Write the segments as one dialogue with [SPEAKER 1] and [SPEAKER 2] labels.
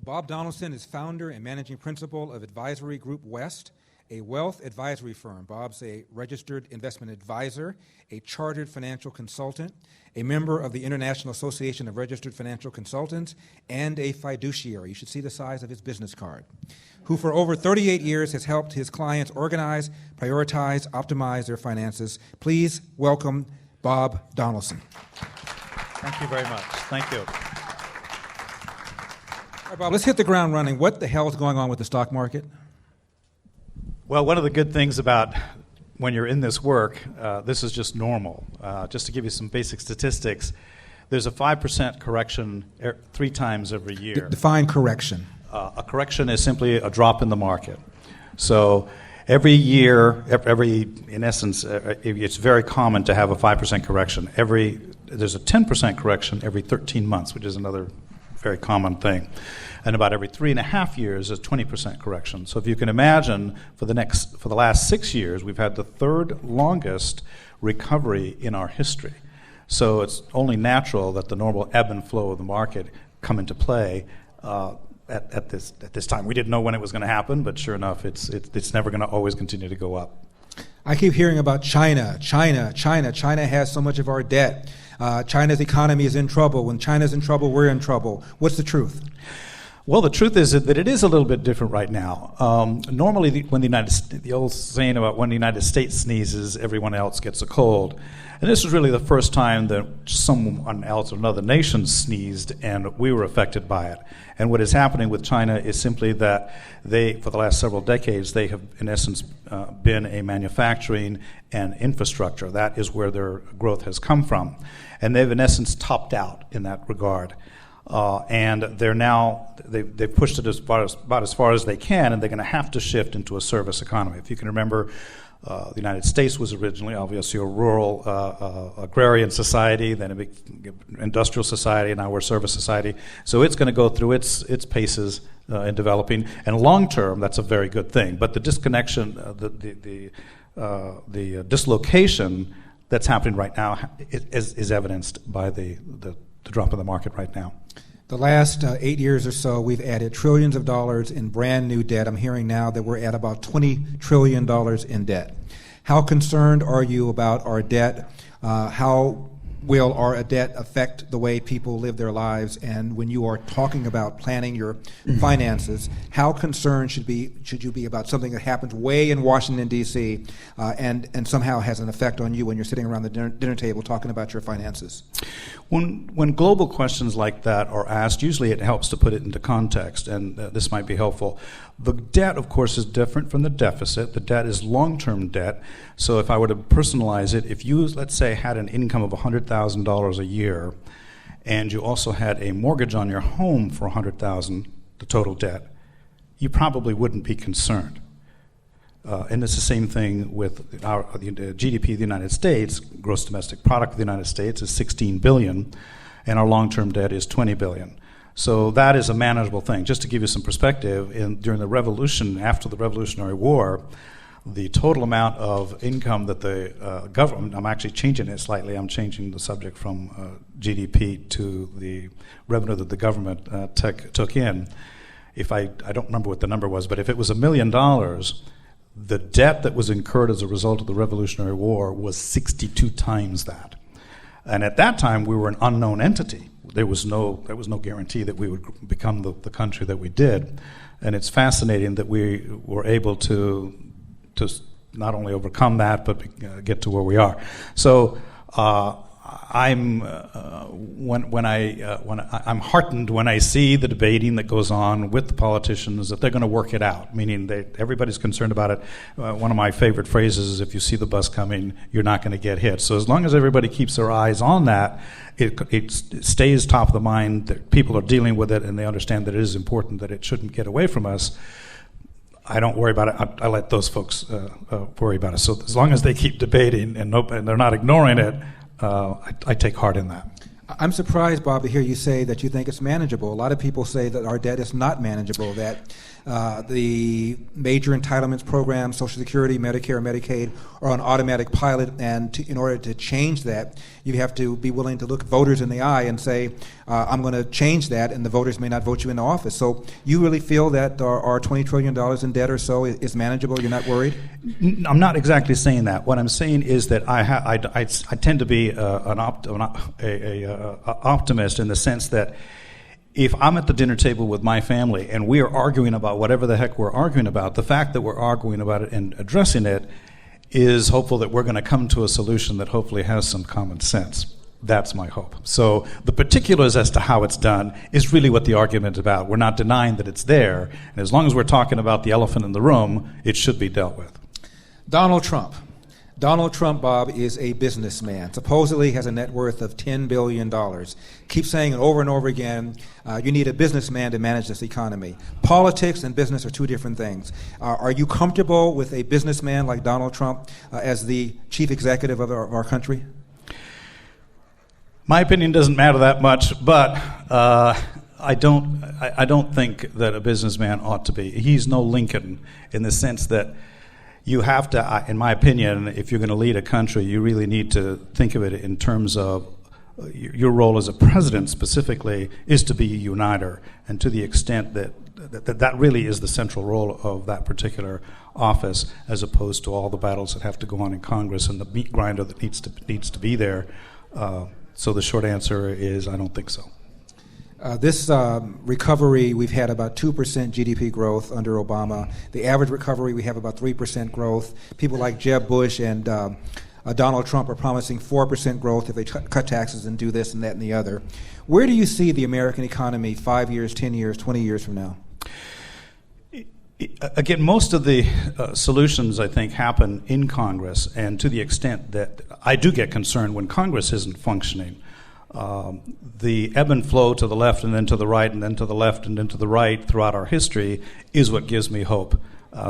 [SPEAKER 1] Bob Donaldson is founder and managing principal of Advisory Group West, a wealth advisory firm. Bob's a registered investment advisor, a chartered financial consultant, a member of the International Association of Registered Financial Consultants, and a fiduciary. You should see the size of his business card, who for over 38 years has helped his clients organize, prioritize, optimize their finances. Please welcome Bob Donaldson.
[SPEAKER 2] Thank you very much. Thank you.
[SPEAKER 1] All right, Bob, let's hit the ground running. What the hell is going on with the stock market?
[SPEAKER 2] Well, one of the good things about when you're in this work, this is just normal. Just to give you some basic statistics, there's a 5% correction 3 times every year.
[SPEAKER 1] Define correction.
[SPEAKER 2] A correction is simply a drop in the market. So every year, in essence, it's very common to have a 5% correction. There's a 10% correction every 13 months, which is another very common thing. And about every 3.5 years, a 20% correction. So if you can imagine, for the last 6 years, we've had the 3rd longest recovery in our history. So it's only natural that the normal ebb and flow of the market come into play at this time. We didn't know when it was going to happen, but sure enough, it's never going to always continue to go up.
[SPEAKER 1] I keep hearing about China. China has so much of our debt. China's economy is in trouble. When China's in trouble, we're in trouble. What's the truth?
[SPEAKER 2] Well, the truth is that it is a little bit different right now. Normally, the old saying about when the United States sneezes, everyone else gets a cold. And this was really the first time that someone else or another nation sneezed, and we were affected by it. And what is happening with China is simply that for the last several decades, they have, in essence, been a manufacturing and infrastructure. That is where their growth has come from. And they've, in essence, topped out in that regard. And they've pushed it about as far as they can, and they're going to have to shift into a service economy. If you can remember, the United States was originally obviously a rural agrarian society, then a big industrial society, and now we're a service society. So it's going to go through its paces in developing, and long term, that's a very good thing. But the disconnection, the dislocation that's happening right now is evidenced by the drop in the market right now.
[SPEAKER 1] The last 8 years or so, we've added trillions of dollars in brand new debt. I'm hearing now that we're at about $20 trillion in debt. How concerned are you about our debt? How will our debt affect the way people live their lives? And when you are talking about planning your finances, how concerned should you be about something that happens way in Washington, D.C., and somehow has an effect on you when you're sitting around the dinner table talking about your finances?
[SPEAKER 2] When global questions like that are asked, usually it helps to put it into context, and this might be helpful. The debt, of course, is different from the deficit. The debt is long-term debt. So if I were to personalize it, if you, let's say, had an income of $100,000 a year, and you also had a mortgage on your home for $100,000, the total debt, you probably wouldn't be concerned. And it's the same thing with the GDP of the United States. Gross domestic product of the United States is $16 billion, and our long-term debt is $20 billion. So that is a manageable thing. Just to give you some perspective, during the revolution, after the Revolutionary War, the total amount of income that the government, I'm actually changing it slightly, I'm changing the subject from GDP to the revenue that the government took in. I don't remember what the number was, but if it was $1 million, the debt that was incurred as a result of the Revolutionary War was 62 times that. And at that time, we were an unknown entity. There was no guarantee that we would become the country that we did. And it's fascinating that we were able to not only overcome that, but get to where we are. So I'm heartened when I see the debating that goes on with the politicians that they're going to work it out, meaning everybody's concerned about it. One of my favorite phrases is, if you see the bus coming, you're not going to get hit. So as long as everybody keeps their eyes on that, it stays top of the mind, that people are dealing with it and they understand that it is important, that it shouldn't get away from us. I don't worry about it. I let those folks worry about it. So as long as they keep debating and they're not ignoring it, I take heart in that.
[SPEAKER 1] I'm surprised, Bob, to hear you say that you think it's manageable. A lot of people say that our debt is not manageable, that the major entitlements programs, Social Security, Medicare, Medicaid, are on automatic pilot, and in order to change that, you have to be willing to look voters in the eye and say, I'm going to change that, and the voters may not vote you into office. So you really feel that our $20 trillion in debt or so is manageable? You're not worried?
[SPEAKER 2] I'm not exactly saying that. What I'm saying is that I tend to be an optimist in the sense that if I'm at the dinner table with my family and we are arguing about whatever the heck we're arguing about, the fact that we're arguing about it and addressing it is hopeful that we're going to come to a solution that hopefully has some common sense. That's my hope. So the particulars as to how it's done is really what the argument is about. We're not denying that it's there, and as long as we're talking about the elephant in the room, it should be dealt with.
[SPEAKER 1] Donald Trump. Donald Trump, Bob, is a businessman. Supposedly has a net worth of $10 billion. Keep saying it over and over again, you need a businessman to manage this economy. Politics and business are two different things. Are you comfortable with a businessman like Donald Trump as the chief executive of our country?
[SPEAKER 2] My opinion doesn't matter that much, but I don't think that a businessman ought to be. He's no Lincoln in the sense that you have to, in my opinion, if you're going to lead a country, you really need to think of it in terms of your role as a president specifically is to be a uniter, and to the extent that really is the central role of that particular office, as opposed to all the battles that have to go on in Congress and the meat grinder that needs to be there. So the short answer is I don't think so.
[SPEAKER 1] This recovery, we've had about 2% GDP growth under Obama. The average recovery, we have about 3% growth. People like Jeb Bush and Donald Trump are promising 4% growth if they cut taxes and do this and that and the other. Where do you see the American economy 5 years, 10 years, 20 years from now?
[SPEAKER 2] Again, most of the solutions, I think, happen in Congress, and to the extent that I do get concerned when Congress isn't functioning. The ebb and flow to the left and then to the right and then to the left and then to the right throughout our history is what gives me hope.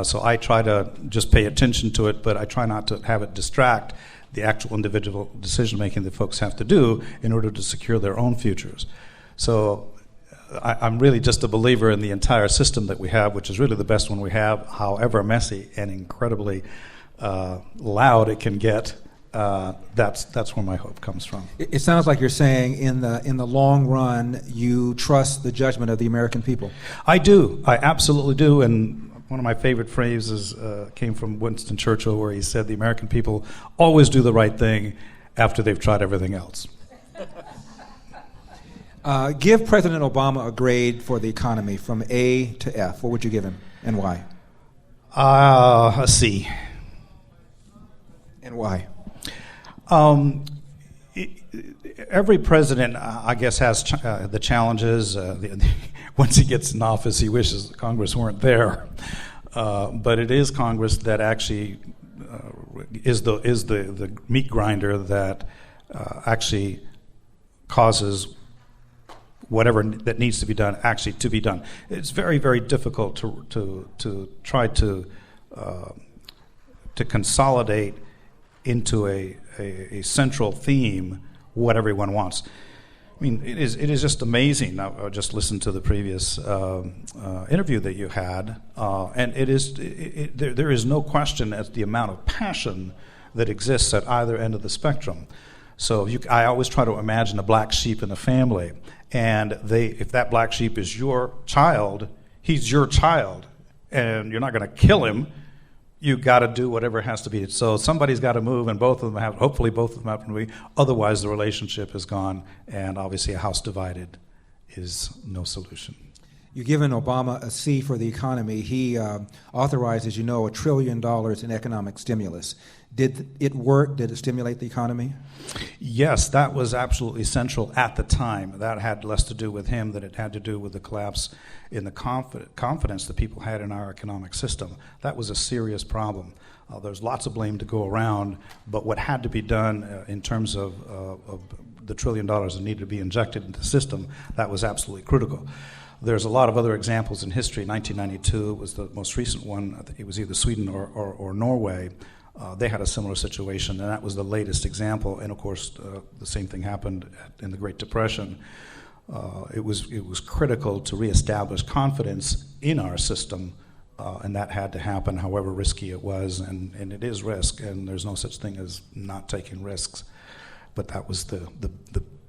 [SPEAKER 2] So I try to just pay attention to it, but I try not to have it distract the actual individual decision-making that folks have to do in order to secure their own futures. So I'm really just a believer in the entire system that we have, which is really the best one we have, however messy and incredibly loud it can get. That's where my hope comes from.
[SPEAKER 1] It sounds like you're saying in the long run, you trust the judgment of the American people.
[SPEAKER 2] I do. I absolutely do. And one of my favorite phrases came from Winston Churchill, where he said, the American people always do the right thing after they've tried everything else.
[SPEAKER 1] Give President Obama a grade for the economy from A to F. What would you give him and why?
[SPEAKER 2] A C.
[SPEAKER 1] And why?
[SPEAKER 2] Every president, I guess, has the challenges. Once he gets in office, he wishes Congress weren't there. But it is Congress that actually is the meat grinder that actually causes whatever that needs to be done actually to be done. It's very, very difficult to try to consolidate into a central theme what everyone wants. I mean, it is just amazing. I just listened to the previous interview that you had, and there is no question at the amount of passion that exists at either end of the spectrum. So I always try to imagine a black sheep in the family, and if that black sheep is your child, he's your child, and you're not going to kill him. You got to do whatever has to be. So somebody's got to move, and hopefully both of them have to move. Otherwise, the relationship is gone, and obviously a house divided is no solution.
[SPEAKER 1] You've given Obama a C for the economy. He authorized, as you know, $1 trillion in economic stimulus. Did it work? Did it stimulate the economy?
[SPEAKER 2] Yes, that was absolutely central at the time. That had less to do with him than it had to do with the collapse in the confidence that people had in our economic system. That was a serious problem. There's lots of blame to go around, but what had to be done in terms of the $1 trillion that needed to be injected into the system, that was absolutely critical. There's a lot of other examples in history. 1992 was the most recent one. I think it was either Sweden or Norway. They had a similar situation, and that was the latest example. And of course, the same thing happened in the Great Depression. It was critical to reestablish confidence in our system, and that had to happen, however risky it was. And it is risk, and there's no such thing as not taking risks. But that was the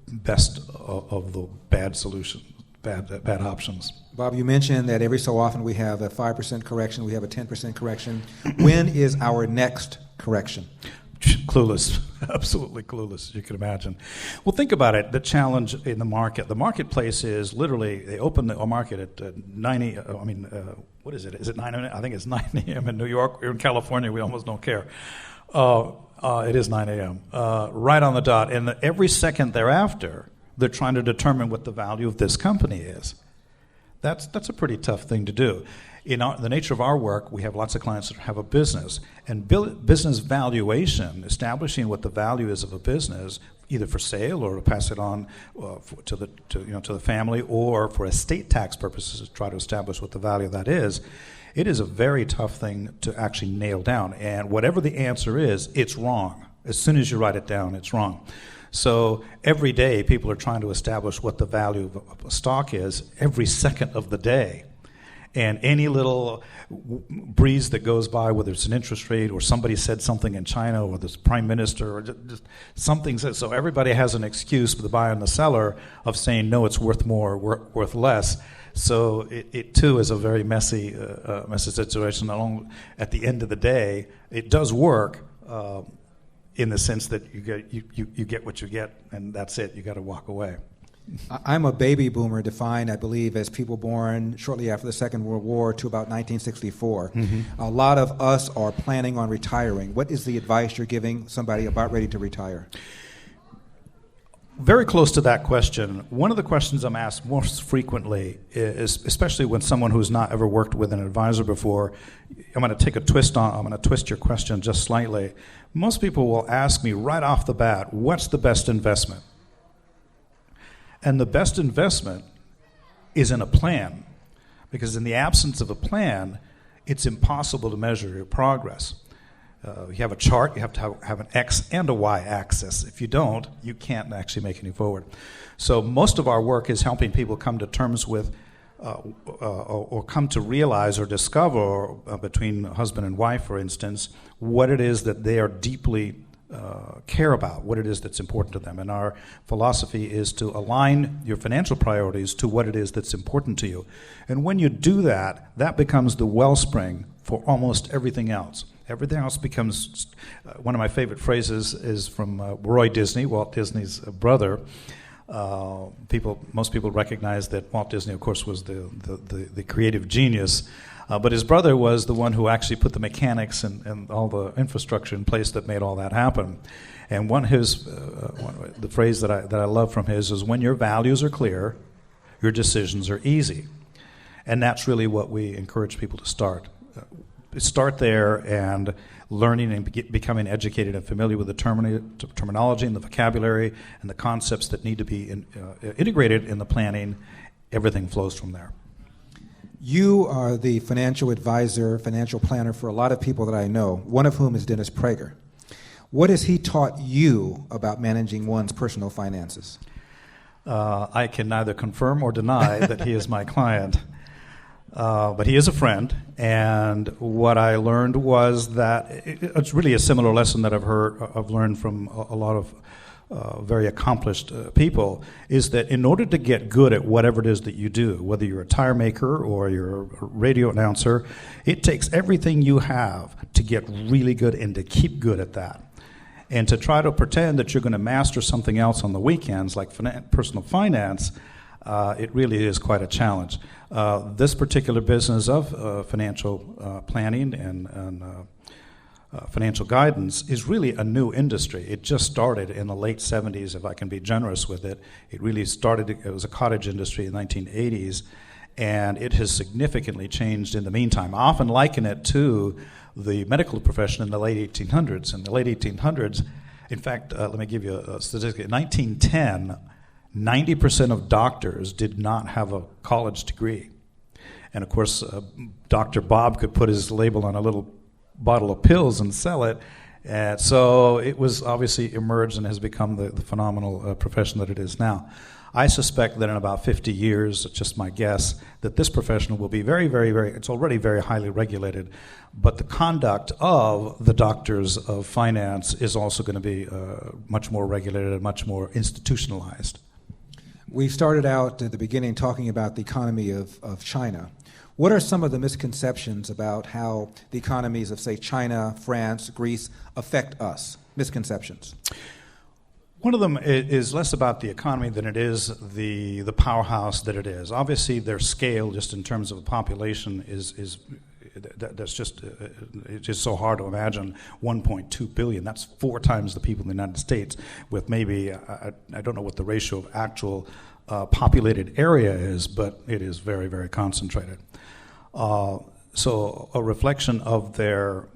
[SPEAKER 2] best of the bad solutions, bad options.
[SPEAKER 1] Bob, you mentioned that every so often we have a 5% correction, we have a 10% correction. When is our next correction?
[SPEAKER 2] Clueless, absolutely clueless, you can imagine. Well, think about it, the challenge in the market. The marketplace is literally, they open the market at 9 what is it? Is it 9 a.m.? I think it's 9 a.m. in New York. Or in California, we almost don't care. It is 9 a.m., right on the dot. And every second thereafter, they're trying to determine what the value of this company is. That's a pretty tough thing to do. In the nature of our work, we have lots of clients that have a business, and business valuation, establishing what the value is of a business, either for sale or to pass it on to the family, or for estate tax purposes to try to establish what the value of that is. It is a very tough thing to actually nail down, and whatever the answer is, it's wrong. As soon as you write it down, it's wrong. So every day, people are trying to establish what the value of a stock is every second of the day. And any little breeze that goes by, whether it's an interest rate or somebody said something in China or this prime minister or just something said, so everybody has an excuse for the buyer and the seller of saying, no, it's worth more, worth less. So it too is a very messy situation. At the end of the day, it does work in the sense that you get what you get, and that's it. You got to walk away.
[SPEAKER 1] I'm a baby boomer, defined, I believe, as people born shortly after the Second World War to about 1964. Mm-hmm. A lot of us are planning on retiring. What is the advice you're giving somebody about ready to retire?
[SPEAKER 2] Very close to that question. One of the questions I'm asked most frequently is, especially when someone who's not ever worked with an advisor before, I'm going to twist your question just slightly. Most people will ask me right off the bat, what's the best investment? And the best investment is in a plan, because in the absence of a plan, it's impossible to measure your progress. You have a chart, you have to have an X and a Y axis. If you don't, you can't actually make any forward. So most of our work is helping people come to terms with or come to realize or discover, between husband and wife, for instance, what it is that they are deeply care about, what it is that's important to them. And our philosophy is to align your financial priorities to what it is that's important to you. And when you do that, that becomes the wellspring for almost everything else. Everything else becomes, one of my favorite phrases is from Roy Disney, Walt Disney's brother. Most people recognize that Walt Disney, of course, was the creative genius. But his brother was the one who actually put the mechanics and all the infrastructure in place that made all that happen. And the phrase that I love from his is, when your values are clear, your decisions are easy. And that's really what we encourage people to start. Start there, and learning and becoming educated and familiar with the terminology and the vocabulary and the concepts that need to be integrated in the planning. Everything flows from there.
[SPEAKER 1] You are the financial advisor, financial planner for a lot of people that I know, one of whom is Dennis Prager. What has he taught you about managing one's personal finances?
[SPEAKER 2] I can neither confirm or deny that he is my client, but he is a friend. And what I learned was that it's really a similar lesson that I've learned from a lot of very accomplished people, is that in order to get good at whatever it is that you do, whether you're a tire maker or you're a radio announcer, it takes everything you have to get really good and to keep good at that. And to try to pretend that you're going to master something else on the weekends, like personal finance, it really is quite a challenge. This particular business of financial planning and financial guidance is really a new industry. It just started in the late 70s, if I can be generous with it. It was a cottage industry in the 1980s, and it has significantly changed in the meantime. I often liken it to the medical profession in the late 1800s. In the late 1800s, in fact, let me give you a statistic. In 1910, 90% of doctors did not have a college degree. And of course, Dr. Bob could put his label on a little bottle of pills and sell it. And so it was obviously emerged and has become the phenomenal profession that it is now. I suspect that in about 50 years, it's just my guess, that this profession will be very, very, very, it's already very highly regulated, but the conduct of the doctors of finance is also going to be much more regulated and much more institutionalized.
[SPEAKER 1] We started out at the beginning talking about the economy of China. What are some of the misconceptions about how the economies of, say, China, France, Greece affect us? Misconceptions.
[SPEAKER 2] One of them is less about the economy than it is the powerhouse that it is. Obviously, their scale, just in terms of the population, that's just it's just so hard to imagine. 1.2 billion. That's 4 times the people in the United States. With maybe I don't know what the ratio of actual populated area is, but it is very, very concentrated. So a reflection of their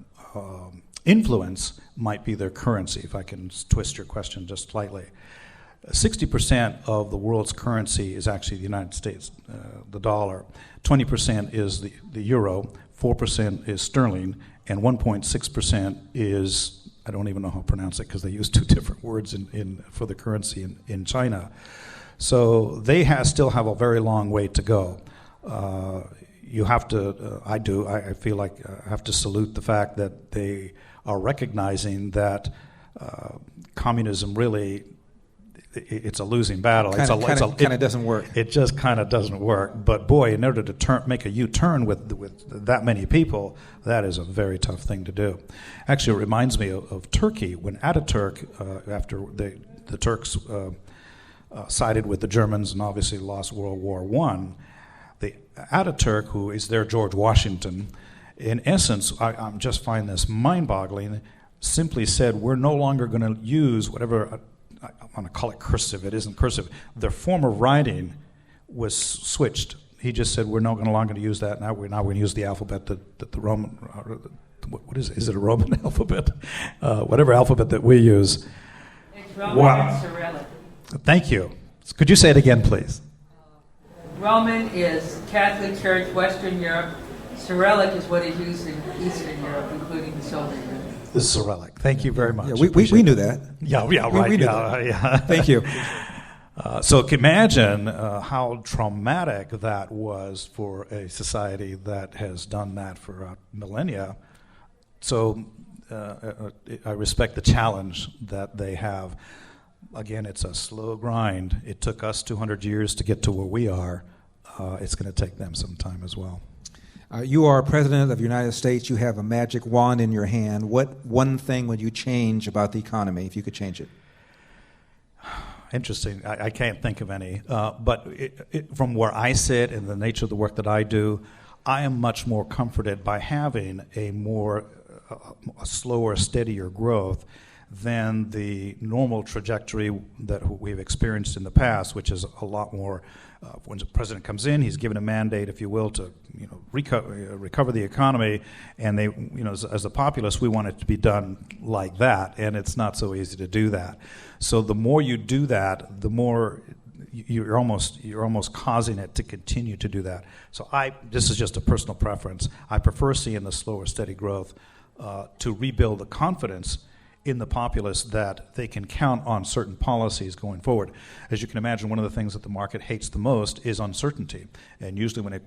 [SPEAKER 2] influence might be their currency, if I can twist your question just slightly. 60% of the world's currency is actually the United States, the dollar. 20% is the euro, 4% is sterling, and 1.6% is, I don't even know how to pronounce it because they use 2 different words for the currency in China. So they still have a very long way to go. You have to, I feel like I have to salute the fact that they are recognizing that communism really, it's a losing battle.
[SPEAKER 1] It kind of doesn't work.
[SPEAKER 2] It just kind of doesn't work. But boy, in order to make a U-turn with that many people, that is a very tough thing to do. Actually, it reminds me of Turkey. When Ataturk, after the Turks sided with the Germans and obviously lost World War I, the Ataturk, who is their George Washington, in essence, I just find this mind-boggling, simply said, we're no longer going to use whatever, I want to call it cursive, it isn't cursive. Their form of writing was switched. He just said, we're no longer going to use that. Now we're going to use the alphabet that the Roman, what is it? Is it a Roman alphabet? Whatever alphabet that we use.
[SPEAKER 3] It's Roman and Cyrillic.
[SPEAKER 2] Thank you. Could you say it again, please?
[SPEAKER 3] Roman is Catholic Church, Western Europe. Cyrillic is what is used in Eastern Europe, including the Soviet Union.
[SPEAKER 2] The Cyrillic. Thank you very much.
[SPEAKER 1] Yeah, we knew that.
[SPEAKER 2] Yeah, right.
[SPEAKER 1] We knew that.
[SPEAKER 2] Yeah.
[SPEAKER 1] Thank you.
[SPEAKER 2] So imagine how traumatic that was for a society that has done that for millennia. So I respect the challenge that they have. Again, it's a slow grind. It took us 200 years to get to where we are. It's going to take them some time as well.
[SPEAKER 1] You are President of the United States. You have a magic wand in your hand. What one thing would you change about the economy if you could change it?
[SPEAKER 2] Interesting. I can't think of any. But from where I sit and the nature of the work that I do, I am much more comforted by having a slower, steadier growth than the normal trajectory that we've experienced in the past, which is a lot more. When the president comes in, he's given a mandate, if you will, to recover the economy, and they, as the populace, we want it to be done like that, and it's not so easy to do that. So the more you do that, the more you're almost causing it to continue to do that. So this is just a personal preference. I prefer seeing the slower, steady growth to rebuild the confidence in the populace that they can count on certain policies going forward. As you can imagine, one of the things that the market hates the most is uncertainty. And usually when it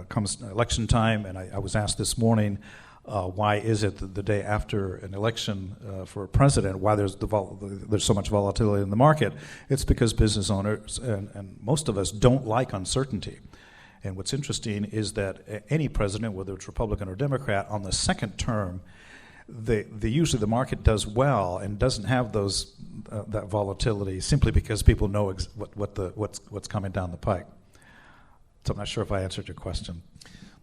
[SPEAKER 2] comes election time, and I was asked this morning, why is it that the day after an election for a president, why there's so much volatility in the market? It's because business owners and most of us don't like uncertainty. And what's interesting is that any president, whether it's Republican or Democrat, on the second term, usually the market does well and doesn't have that volatility simply because people know what's coming down the pike. So I'm not sure if I answered your question.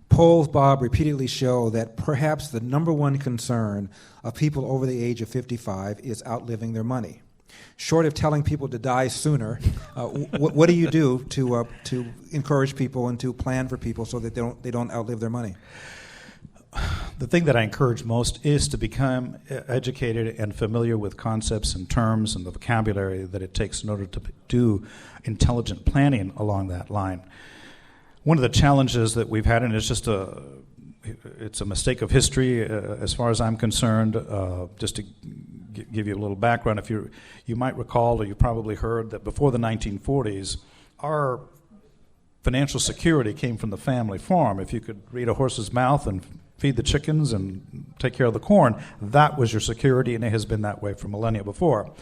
[SPEAKER 1] Polls, Bob, repeatedly show that perhaps the number one concern of people over the age of 55 is outliving their money. Short of telling people to die sooner, what do you do to encourage people and to plan for people so that they don't outlive their money?
[SPEAKER 2] The thing that I encourage most is to become educated and familiar with concepts and terms and the vocabulary that it takes in order to do intelligent planning along that line. One of the challenges that we've had, and it's it's a mistake of history as far as I'm concerned. Just to give you a little background, if you might recall, or you probably heard, that before the 1940s, our financial security came from the family farm. If you could read a horse's mouth and feed the chickens and take care of the corn, that was your security, and it has been that way for millennia before.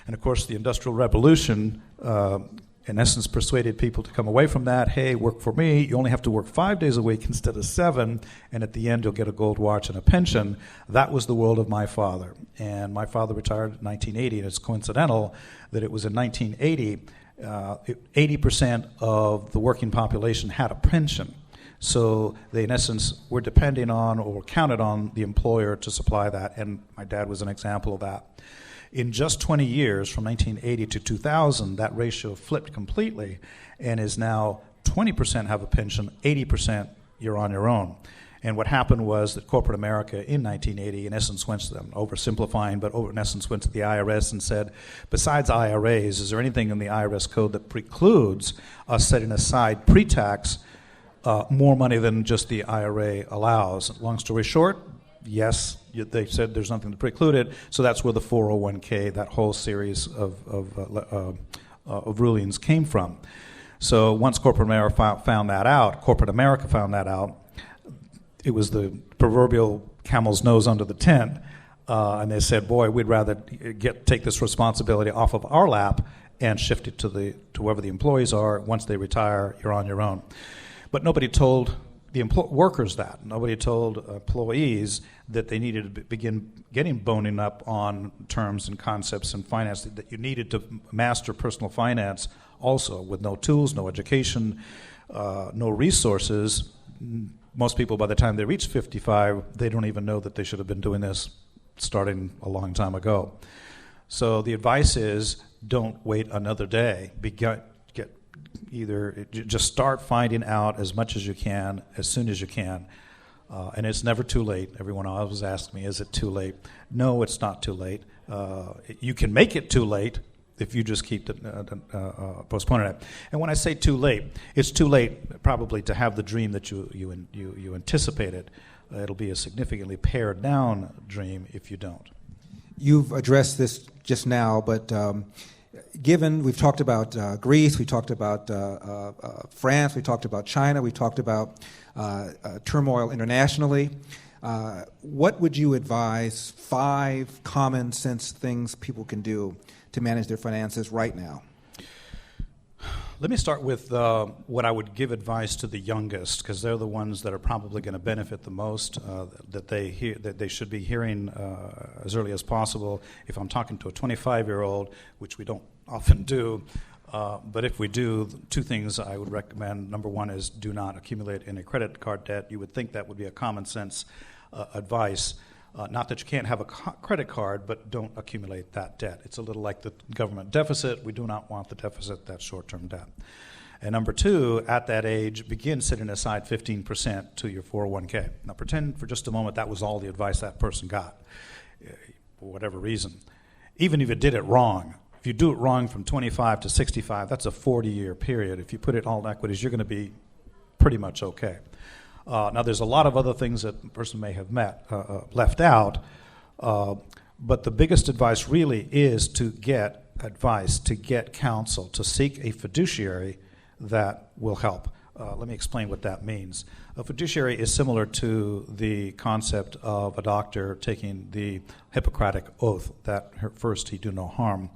[SPEAKER 2] And of course, the Industrial Revolution, in essence, persuaded people to come away from that. Hey, work for me. You only have to work 5 days a week instead of 7, and at the end, you'll get a gold watch and a pension. That was the world of my father. And my father retired in 1980, and it's coincidental that it was in 1980, 80% of the working population had a pension. So they, in essence, were depending on or counted on the employer to supply that, and my dad was an example of that. In just 20 years, from 1980 to 2000, that ratio flipped completely and is now 20% have a pension, 80% you're on your own. And what happened was that corporate America in 1980, in essence, went to them, oversimplifying, but in essence went to the IRS and said, besides IRAs, is there anything in the IRS code that precludes us setting aside pre-tax more money than just the IRA allows? Long story short, yes, they said there's nothing to preclude it, so that's where the 401k, that whole series of rulings came from. So once corporate America found that out, it was the proverbial camel's nose under the tent, and they said, boy, we'd rather take this responsibility off of our lap and shift it to whoever the employees are. Once they retire, you're on your own. But nobody told the workers that. Nobody told employees that they needed to begin getting boning up on terms and concepts and finance, that you needed to master personal finance also, with no tools, no education, no resources. Most people, by the time they reach 55, they don't even know that they should have been doing this starting a long time ago. So the advice is, don't wait another day. Just start finding out as much as you can, as soon as you can. And it's never too late. Everyone always asks me, is it too late? No, it's not too late. You can make it too late if you just keep postponing it. And when I say too late, it's too late probably to have the dream that you anticipated. It'll be a significantly pared down dream if you don't.
[SPEAKER 1] You've addressed this just now, but given we've talked about Greece, we talked about France, we talked about China, we talked about turmoil internationally, what would you advise 5 common sense things people can do to manage their finances right now?
[SPEAKER 2] Let me start with what I would give advice to the youngest, because they're the ones that are probably going to benefit the most, that they should be hearing as early as possible. If I'm talking to a 25-year-old, which we don't often do, but if we do, 2 things I would recommend. Number 1 is do not accumulate any credit card debt. You would think that would be a common sense advice. Not that you can't have a credit card, but don't accumulate that debt. It's a little like the government deficit. We do not want the deficit, that short-term debt. And number 2, at that age, begin setting aside 15% to your 401k. Now pretend for just a moment that was all the advice that person got, for whatever reason. Even if you did it wrong, if you do it wrong from 25 to 65, that's a 40-year period. If you put it all in equities, you're going to be pretty much okay. Now, there's a lot of other things that the person may have left out, but the biggest advice really is to get advice, to get counsel, to seek a fiduciary that will help. Let me explain what that means. A fiduciary is similar to the concept of a doctor taking the Hippocratic oath that first he do no harm.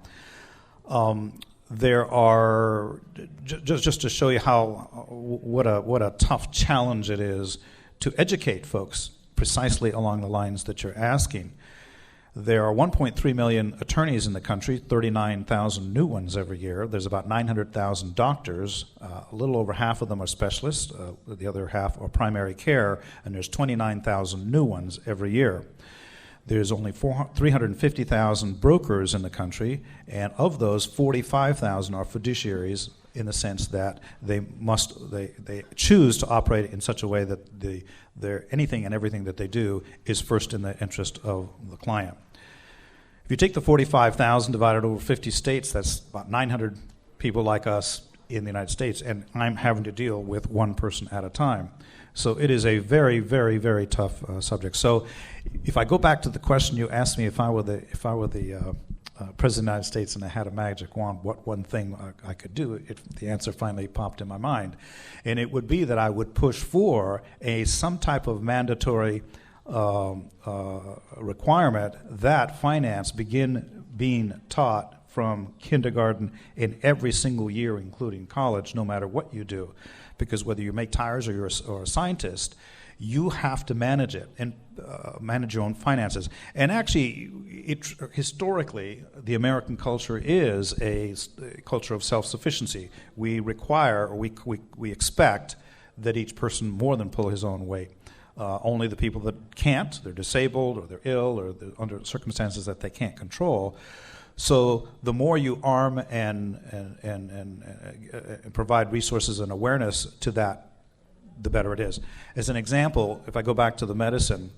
[SPEAKER 2] There are, just to show you what a tough challenge it is to educate folks precisely along the lines that you're asking. There are 1.3 million attorneys in the country, 39,000 new ones every year. There's about 900,000 doctors. A little over half of them are specialists. The other half are primary care, and there's 29,000 new ones every year. There's only 350,000 brokers in the country, and of those, 45,000 are fiduciaries in the sense that they choose to operate in such a way that anything and everything that they do is first in the interest of the client. If you take the 45,000 divided over 50 states, that's about 900 people like us in the United States, and I'm having to deal with one person at a time. So it is a very, very, very tough subject. So if I go back to the question you asked me, if I were the President of the United States and I had a magic wand, what one thing I could do, the answer finally popped in my mind. And it would be that I would push for some type of mandatory requirement that finance begin being taught from kindergarten in every single year, including college, no matter what you do. Because whether you make tires or you're a scientist, you have to manage it and manage your own finances. And actually, historically, the American culture is a culture of self-sufficiency. We require, or we expect that each person more than pull his own weight. Only the people that can't, they're disabled or they're ill or they're under circumstances that they can't control. So the more you arm and provide resources and awareness to that, the better it is. As an example, if I go back to the medicine,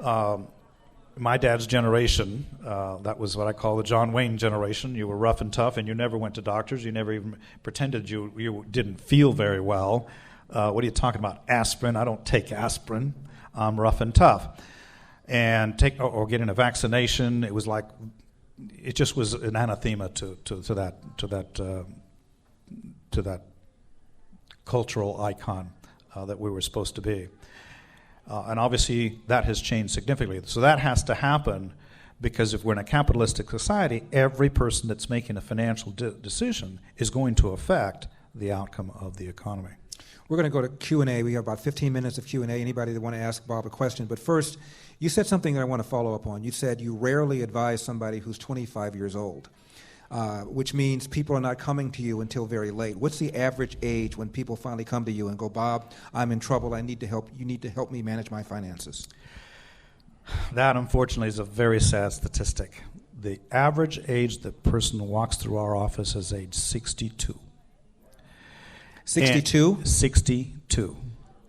[SPEAKER 2] my dad's generation, that was what I call the John Wayne generation. You were rough and tough, and you never went to doctors. You never even pretended you didn't feel very well. What are you talking about? Aspirin? I don't take aspirin. I'm rough and tough. And or getting a vaccination, it was like, it just was an anathema to that cultural icon that we were supposed to be. And obviously that has changed significantly. So that has to happen, because if we're in a capitalistic society, every person that's making a financial decision is going to affect the outcome of the economy.
[SPEAKER 1] We're going to go to Q&A. We have about 15 minutes of Q&A. Anybody that want to ask Bob a question. But first, you said something that I want to follow up on. You said you rarely advise somebody who's 25 years old, which means people are not coming to you until very late. What's the average age when people finally come to you and go, Bob, I'm in trouble. I need to help. You need to help me manage my finances?
[SPEAKER 2] That, unfortunately, is a very sad statistic. The average age the person walks through our office is age 62.
[SPEAKER 1] 62?
[SPEAKER 2] 62.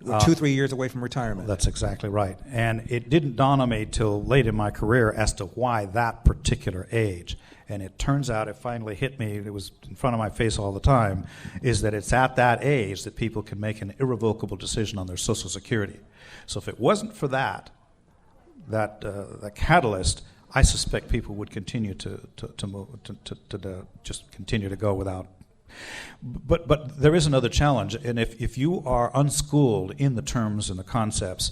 [SPEAKER 1] We're 2-3 years away from retirement.
[SPEAKER 2] That's exactly right. And it didn't dawn on me till late in my career as to why that particular age. And it turns out, it finally hit me, it was in front of my face all the time, is that it's at that age that people can make an irrevocable decision on their Social Security. So if it wasn't for that catalyst, I suspect people would continue to just continue to go without. But there is another challenge, and if you are unschooled in the terms and the concepts,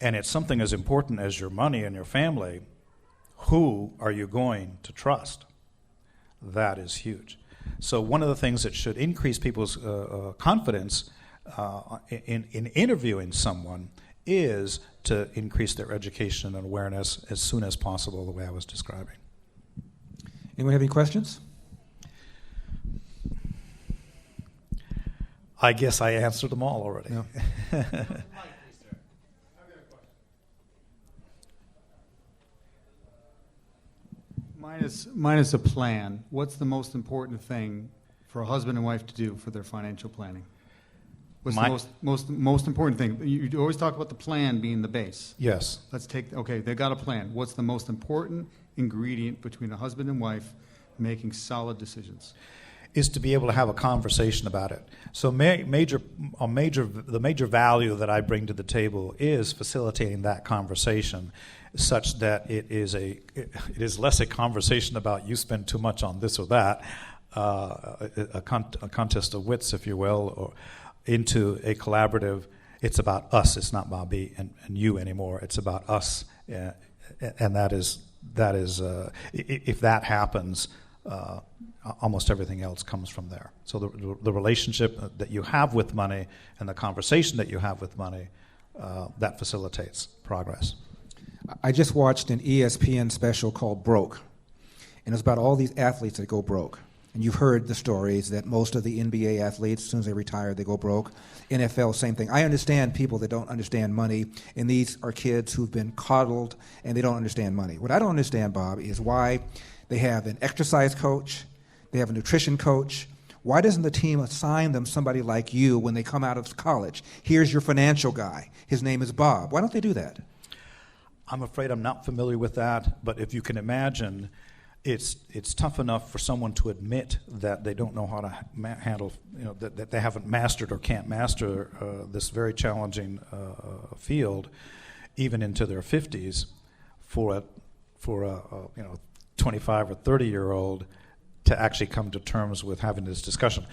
[SPEAKER 2] and it's something as important as your money and your family, who are you going to trust? That is huge. So one of the things that should increase people's confidence in interviewing someone is to increase their education and awareness as soon as possible, the way I was describing.
[SPEAKER 1] Anyone have any questions?
[SPEAKER 2] I guess I answered them all already.
[SPEAKER 1] No.
[SPEAKER 4] Mine is a plan. What's the most important thing for a husband and wife to do for their financial planning? What's the most important thing? You always talk about the plan being the base.
[SPEAKER 2] Yes.
[SPEAKER 4] They got a plan. What's the most important ingredient between a husband and wife making solid decisions?
[SPEAKER 2] Is to be able to have a conversation about it. So the major value that I bring to the table is facilitating that conversation, such that it is less a conversation about you spend too much on this or that, a contest of wits, if you will, or into a collaborative. It's about us. It's not about me and you anymore. It's about us, and that is if that happens. Almost everything else comes from there. So the relationship that you have with money and the conversation that you have with money, that facilitates progress.
[SPEAKER 1] I just watched an ESPN special called Broke, and it's about all these athletes that go broke. And you've heard the stories that most of the NBA athletes, as soon as they retire, they go broke. NFL, same thing. I understand people that don't understand money, and these are kids who've been coddled, and they don't understand money. What I don't understand, Bob, is why they have an exercise coach, they have a nutrition coach. Why doesn't the team assign them somebody like you when they come out of college? Here's your financial guy. His name is Bob. Why don't they do that?
[SPEAKER 2] I'm afraid I'm not familiar with that, but if you can imagine it's tough enough for someone to admit that they don't know how to handle, that they haven't mastered or can't master this very challenging field, even into their 50s, for a 25 or 30-year-old to actually come to terms with having this discussion.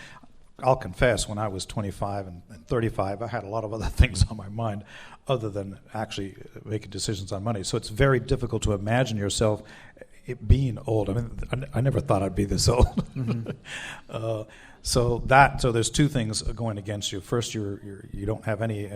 [SPEAKER 2] I'll confess, when I was 25 and 35, I had a lot of other things on my mind other than actually making decisions on money. So it's very difficult to imagine yourself being old. I mean, I never thought I'd be this old. Mm-hmm. So there's two things going against you. First, you don't have any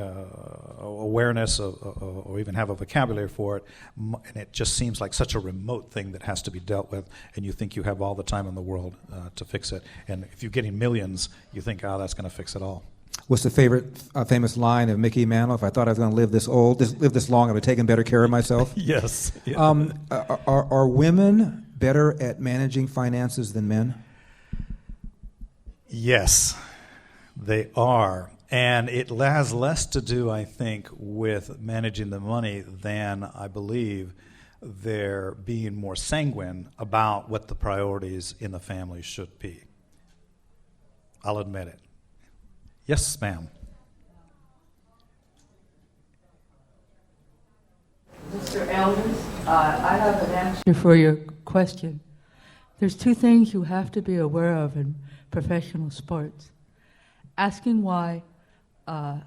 [SPEAKER 2] awareness or even have a vocabulary for it, and it just seems like such a remote thing that has to be dealt with, and you think you have all the time in the world to fix it. And if you're getting millions, you think, that's going to fix it all.
[SPEAKER 1] What's the famous line of Mickey Mantle? If I thought I was going to live this long, I would have taken better care of myself.
[SPEAKER 2] Yes. Yeah.
[SPEAKER 1] Are women better at managing finances than men?
[SPEAKER 2] Yes, they are. And it has less to do, I think, with managing the money than, I believe, their being more sanguine about what the priorities in the family should be. I'll admit it. Yes, ma'am.
[SPEAKER 3] Mr. Elders, I have an answer for your question. There's two things you have to be aware of in professional sports. Asking why a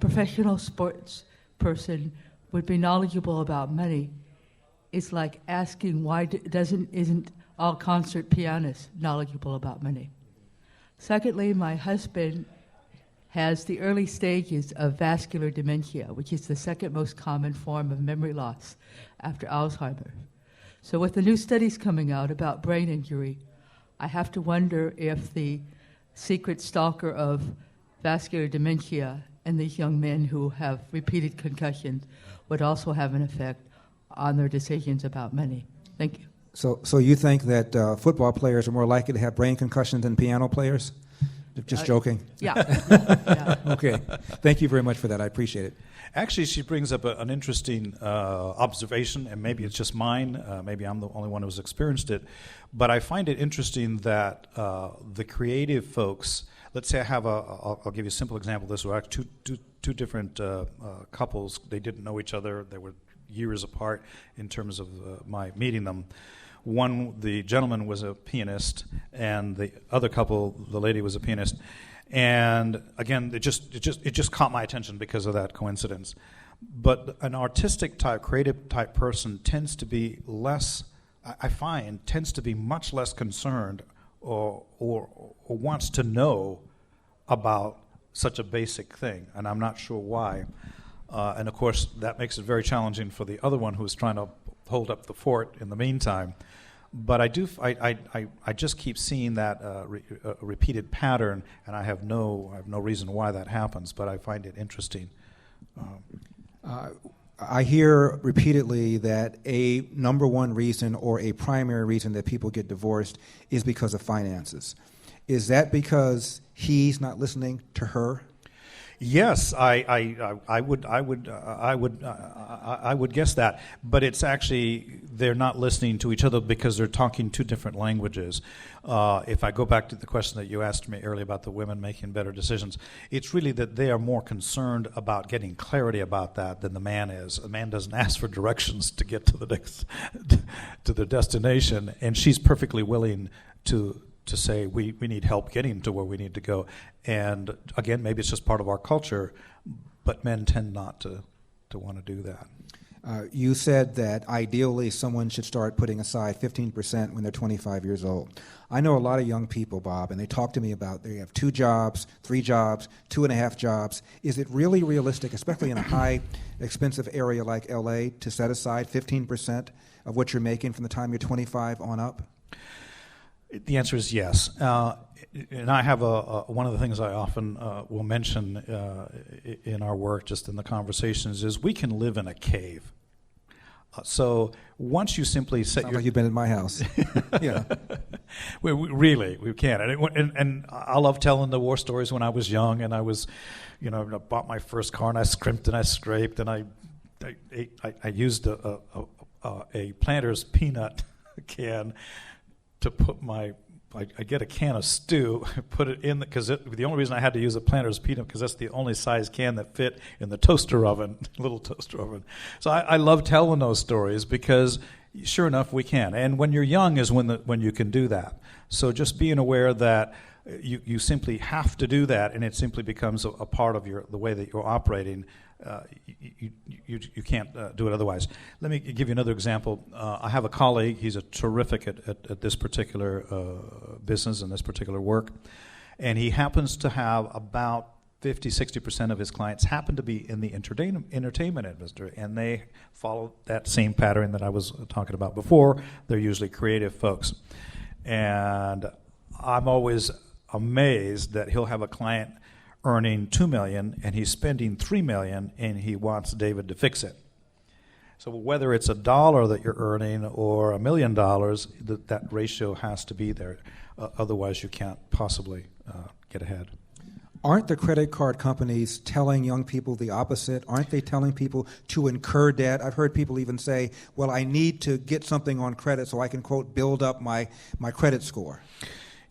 [SPEAKER 3] professional sports person would be knowledgeable about money is like asking why isn't all concert pianists knowledgeable about money. Secondly, my husband has the early stages of vascular dementia, which is the second most common form of memory loss after Alzheimer's. So with the new studies coming out about brain injury, I have to wonder if the secret stalker of vascular dementia in these young men who have repeated concussions would also have an effect on their decisions about money. Thank you.
[SPEAKER 1] So you think that football players are more likely to have brain concussions than piano players? Just joking.
[SPEAKER 3] Yeah.
[SPEAKER 1] Okay. Thank you very much for that. I appreciate it.
[SPEAKER 2] Actually, she brings up an interesting observation, and maybe it's just mine. Maybe I'm the only one who's experienced it. But I find it interesting that the creative folks, let's say I'll give you a simple example. This were actually two different couples. They didn't know each other. They were years apart in terms of my meeting them. One, the gentleman was a pianist, and the other couple, the lady was a pianist. And again, it just caught my attention because of that coincidence. But an artistic type, creative type person tends to be less, I find, tends to be much less concerned or wants to know about such a basic thing, and I'm not sure why. And of course, that makes it very challenging for the other one who's trying to hold up the fort in the meantime. But I just keep seeing that repeated pattern, and I have no reason why that happens. But I find it interesting.
[SPEAKER 1] I hear repeatedly that a number one reason or a primary reason that people get divorced is because of finances. Is that because he's not listening to her?
[SPEAKER 2] Yes, I would guess that, but it's actually they're not listening to each other because they're talking two different languages. If I go back to the question that you asked me earlier about the women making better decisions, it's really that they are more concerned about getting clarity about that than the man is. The man doesn't ask for directions to get to the destination, and she's perfectly willing to say we need help getting to where we need to go. And again, maybe it's just part of our culture, but men tend not to want to do that.
[SPEAKER 1] You said that ideally someone should start putting aside 15% when they're 25 years old. I know a lot of young people, Bob, and they talk to me about they have 2 jobs, 3 jobs, 2.5 jobs. Is it really realistic, especially in a high expensive area like LA, to set aside 15% of what you're making from the time you're 25 on up?
[SPEAKER 2] The answer is yes. And I have one of the things I often will mention in our work, just in the conversations, is we can live in a cave. So once you simply set
[SPEAKER 1] Sounds like you've been in my house. Yeah.
[SPEAKER 2] we can. And I love telling the war stories when I was young, and I was, I bought my first car, and I scrimped and I scraped, and I used a Planters peanut can to put I get a can of stew, put it in because the only reason I had to use a planter is peanut because that's the only size can that fit in the toaster oven, little toaster oven. So I love telling those stories because sure enough we can. And when you're young is when you can do that. So just being aware that you simply have to do that, and it simply becomes a part of the way that you're operating. You can't do it otherwise. Let me give you another example. I have a colleague. He's a terrific at this particular business and this particular work, and he happens to have about 50-60% of his clients happen to be in the entertainment industry, and they follow that same pattern that I was talking about before. They're usually creative folks, and I'm always amazed that he'll have a client earning $2 million and he's spending $3 million and he wants David to fix it. So whether it's $1 that you're earning or $1 million, that ratio has to be there. Otherwise, you can't possibly get ahead.
[SPEAKER 1] Aren't the credit card companies telling young people the opposite? Aren't they telling people to incur debt? I've heard people even say, well, I need to get something on credit so I can, quote, build up my credit score.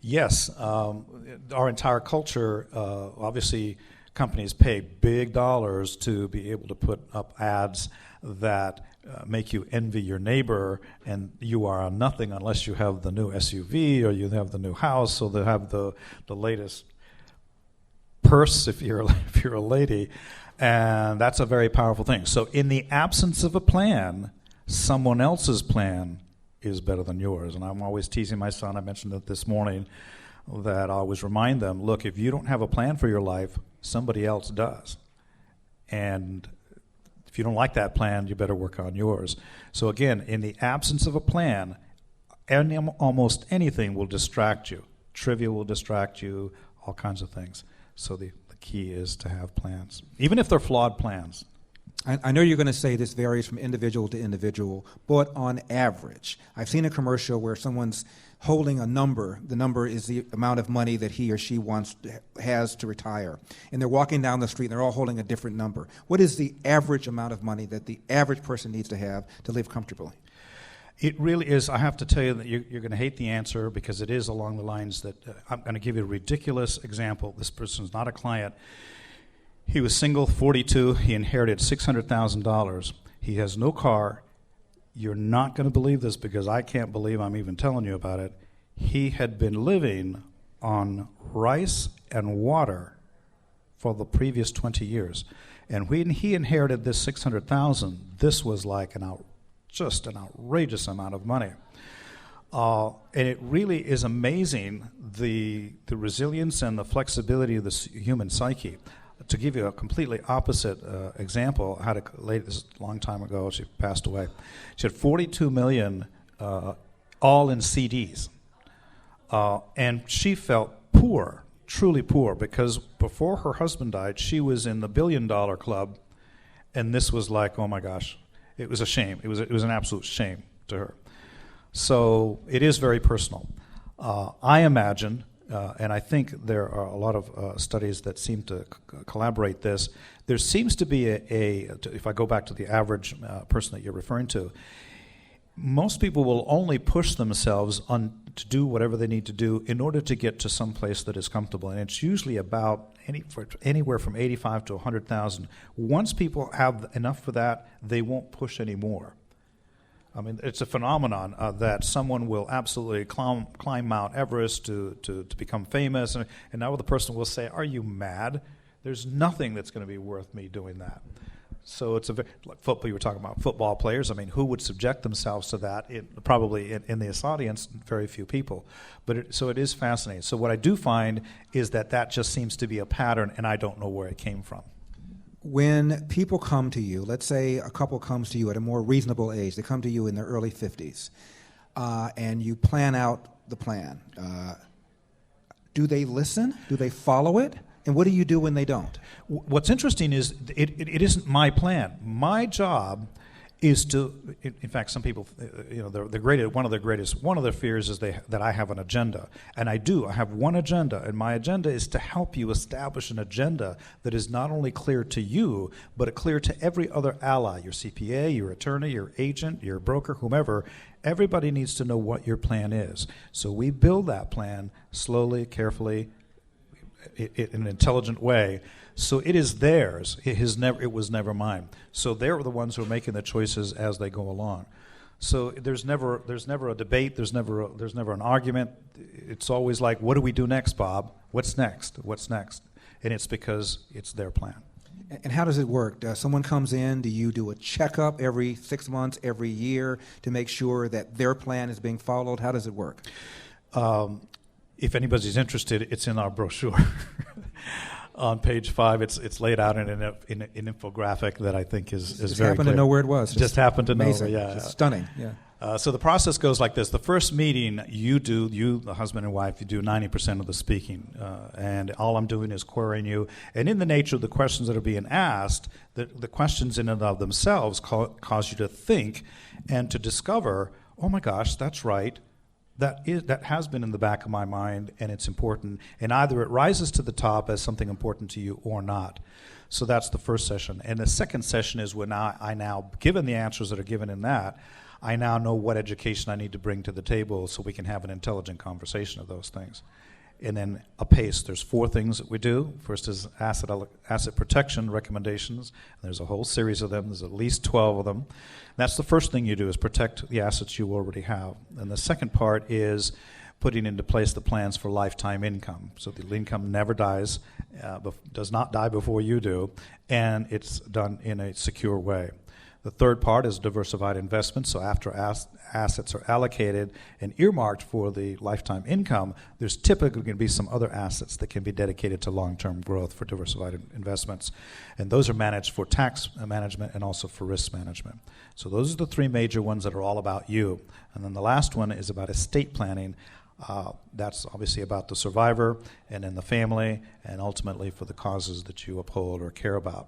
[SPEAKER 2] Yes. Our entire culture, obviously, companies pay big dollars to be able to put up ads that make you envy your neighbor, and you are nothing unless you have the new SUV or you have the new house or they have the latest purse if you're a lady, and that's a very powerful thing. So in the absence of a plan, someone else's plan is better than yours. And I'm always teasing my son, I mentioned it this morning, that I always remind them, look, if you don't have a plan for your life, somebody else does. And if you don't like that plan, you better work on yours. So again, in the absence of a plan, almost anything will distract you. Trivia will distract you, all kinds of things. So the key is to have plans, even if they're flawed plans.
[SPEAKER 1] I know you're going to say this varies from individual to individual, but on average, I've seen a commercial where someone's holding a number. The number is the amount of money that he or she has to retire. And they're walking down the street and they're all holding a different number. What is the average amount of money that the average person needs to have to live comfortably?
[SPEAKER 2] It really is. I have to tell you that you're going to hate the answer because it is along the lines that I'm going to give you a ridiculous example. This person's not a client. He was single, 42. He inherited $600,000. He has no car. You're not going to believe this because I can't believe I'm even telling you about it. He had been living on rice and water for the previous 20 years. And when he inherited this $600,000, this was like just an outrageous amount of money. And it really is amazing the resilience and the flexibility of the human psyche. To give you a completely opposite example, I had a lady, this is a long time ago, she passed away. She had $42 million all in CDs. And she felt poor, truly poor, because before her husband died, she was in the $1 billion club, and this was like, oh my gosh, it was a shame. It was an absolute shame to her. So it is very personal. I imagine, and I think there are a lot of studies that seem to collaborate this, there seems to be if I go back to the average person that you're referring to, most people will only push themselves to do whatever they need to do in order to get to some place that is comfortable. And it's usually about anywhere from 85 to 100,000. Once people have enough for that, they won't push anymore. I mean, it's a phenomenon that someone will absolutely climb Mount Everest to become famous, and now the person will say, "Are you mad? There's nothing that's going to be worth me doing that." So it's like football. You were talking about football players. I mean, who would subject themselves to that? Probably in this audience, very few people. But so it is fascinating. So what I do find is that just seems to be a pattern, and I don't know where it came from.
[SPEAKER 1] When people come to you, let's say a couple comes to you at a more reasonable age, they come to you in their early 50s, and you plan out the plan. Do they listen? Do they follow it? And what do you do when they don't?
[SPEAKER 2] What's interesting is it isn't my plan. My job is to, in fact, some people, one of their fears is that I have an agenda. And I do. I have one agenda, and my agenda is to help you establish an agenda that is not only clear to you, but clear to every other ally, your CPA, your attorney, your agent, your broker, whomever. Everybody needs to know what your plan is. So we build that plan slowly, carefully, in an intelligent way. So it is theirs. It was never mine. So they're the ones who are making the choices as they go along. So there's never a debate. There's never an argument. It's always like, what do we do next, Bob? What's next? What's next? And it's because it's their plan.
[SPEAKER 1] And how does it work? Someone comes in, do you do a checkup every 6 months, every year to make sure that their plan is being followed? How does it work?
[SPEAKER 2] If anybody's interested, it's in our brochure. On page 5, it's laid out in an infographic that I think is very clear.
[SPEAKER 1] Just happened to know where it was.
[SPEAKER 2] Just happened to
[SPEAKER 1] amazing.
[SPEAKER 2] know, yeah.
[SPEAKER 1] Just stunning, yeah.
[SPEAKER 2] So the process goes like this. The first meeting, you, the husband and wife, you do 90% of the speaking. And all I'm doing is querying you. And in the nature of the questions that are being asked, the questions in and of themselves cause you to think and to discover, oh my gosh, that's right. That has been in the back of my mind, and it's important. And either it rises to the top as something important to you or not. So that's the first session. And the second session is when I now, given the answers that are given in that, I now know what education I need to bring to the table so we can have an intelligent conversation of those things. And then apace, there's 4 things that we do. First is asset protection recommendations. There's a whole series of them. There's at least 12 of them. That's the first thing you do, is protect the assets you already have. And the second part is putting into place the plans for lifetime income. So the income never dies, does not die before you do, and it's done in a secure way. The third part is diversified investments. So after assets are allocated and earmarked for the lifetime income, there's typically going to be some other assets that can be dedicated to long-term growth for diversified investments. And those are managed for tax management and also for risk management. So those are the 3 major ones that are all about you. And then the last one is about estate planning. That's obviously about the survivor and then the family, and ultimately for the causes that you uphold or care about.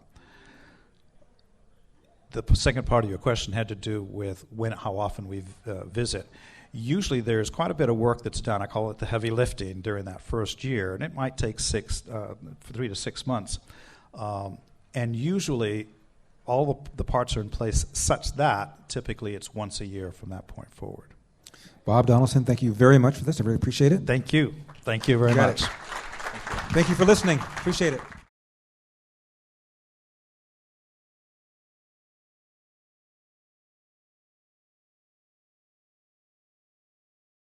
[SPEAKER 2] The second part of your question had to do with how often we visit. Usually there's quite a bit of work that's done. I call it the heavy lifting during that first year, and it might take 3 to 6 months. And usually all the parts are in place such that typically it's once a year from that point forward.
[SPEAKER 1] Bob Donaldson, thank you very much for this. I really appreciate it.
[SPEAKER 2] Thank you. Thank you very much.
[SPEAKER 1] Thank you for listening. Appreciate it.